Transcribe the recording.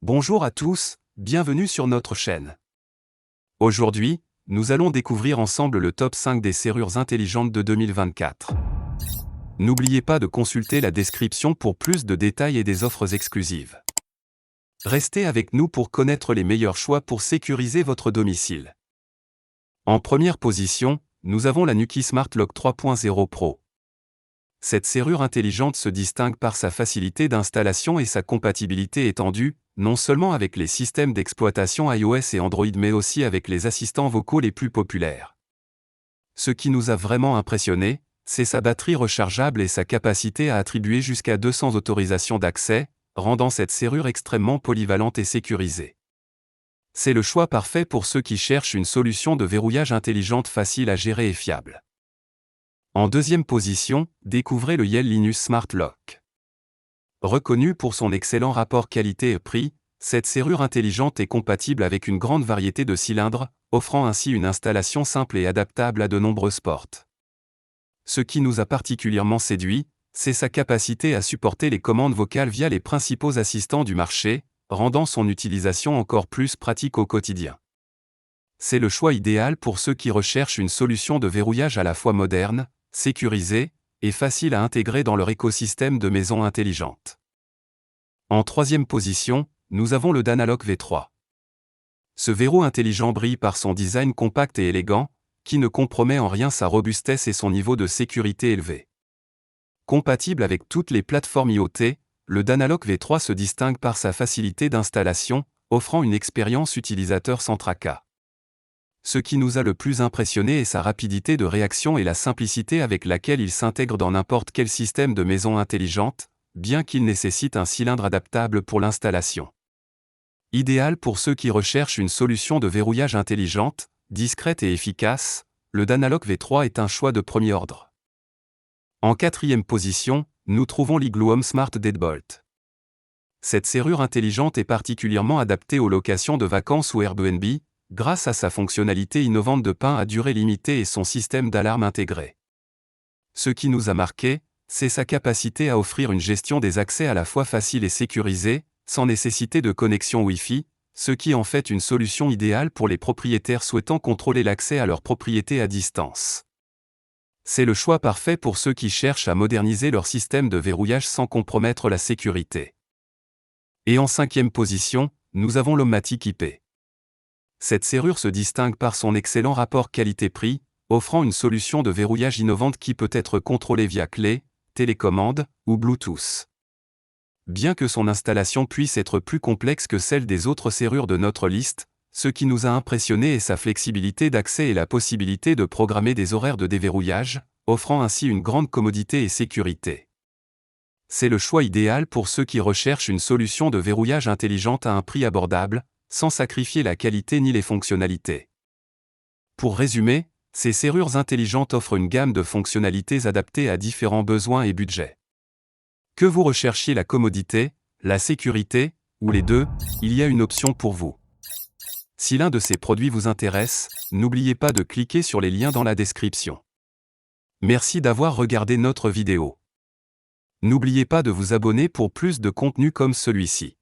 Bonjour à tous, bienvenue sur notre chaîne. Aujourd'hui, nous allons découvrir ensemble le top 5 des serrures intelligentes de 2024. N'oubliez pas de consulter la description pour plus de détails et des offres exclusives. Restez avec nous pour connaître les meilleurs choix pour sécuriser votre domicile. En première position, nous avons la Nuki Smart Lock 3.0 Pro. Cette serrure intelligente se distingue par sa facilité d'installation et sa compatibilité étendue, non seulement avec les systèmes d'exploitation iOS et Android mais aussi avec les assistants vocaux les plus populaires. Ce qui nous a vraiment impressionné, c'est sa batterie rechargeable et sa capacité à attribuer jusqu'à 200 autorisations d'accès, rendant cette serrure extrêmement polyvalente et sécurisée. C'est le choix parfait pour ceux qui cherchent une solution de verrouillage intelligente facile à gérer et fiable. En deuxième position, découvrez le Yale Linus Smart Lock. Reconnue pour son excellent rapport qualité-prix, cette serrure intelligente est compatible avec une grande variété de cylindres, offrant ainsi une installation simple et adaptable à de nombreuses portes. Ce qui nous a particulièrement séduit, c'est sa capacité à supporter les commandes vocales via les principaux assistants du marché, rendant son utilisation encore plus pratique au quotidien. C'est le choix idéal pour ceux qui recherchent une solution de verrouillage à la fois moderne, sécurisée, et facile à intégrer dans leur écosystème de maisons intelligentes. En troisième position, nous avons le Danalock V3. Ce verrou intelligent brille par son design compact et élégant, qui ne compromet en rien sa robustesse et son niveau de sécurité élevé. Compatible avec toutes les plateformes IoT, le Danalock V3 se distingue par sa facilité d'installation, offrant une expérience utilisateur sans tracas. Ce qui nous a le plus impressionné est sa rapidité de réaction et la simplicité avec laquelle il s'intègre dans n'importe quel système de maison intelligente, bien qu'il nécessite un cylindre adaptable pour l'installation. Idéal pour ceux qui recherchent une solution de verrouillage intelligente, discrète et efficace, le Danalock V3 est un choix de premier ordre. En quatrième position, nous trouvons l'Igloo Home Smart Deadbolt. Cette serrure intelligente est particulièrement adaptée aux locations de vacances ou Airbnb, grâce à sa fonctionnalité innovante de pain à durée limitée et son système d'alarme intégré. Ce qui nous a marqué, c'est sa capacité à offrir une gestion des accès à la fois facile et sécurisée, sans nécessité de connexion Wi-Fi, ce qui en fait une solution idéale pour les propriétaires souhaitant contrôler l'accès à leur propriété à distance. C'est le choix parfait pour ceux qui cherchent à moderniser leur système de verrouillage sans compromettre la sécurité. Et en cinquième position, nous avons l'Homematic IP. Cette serrure se distingue par son excellent rapport qualité-prix, offrant une solution de verrouillage innovante qui peut être contrôlée via clé, télécommande ou Bluetooth. Bien que son installation puisse être plus complexe que celle des autres serrures de notre liste, ce qui nous a impressionné est sa flexibilité d'accès et la possibilité de programmer des horaires de déverrouillage, offrant ainsi une grande commodité et sécurité. C'est le choix idéal pour ceux qui recherchent une solution de verrouillage intelligente à un prix abordable, sans sacrifier la qualité ni les fonctionnalités. Pour résumer, ces serrures intelligentes offrent une gamme de fonctionnalités adaptées à différents besoins et budgets. Que vous recherchiez la commodité, la sécurité, ou les deux, il y a une option pour vous. Si l'un de ces produits vous intéresse, n'oubliez pas de cliquer sur les liens dans la description. Merci d'avoir regardé notre vidéo. N'oubliez pas de vous abonner pour plus de contenu comme celui-ci.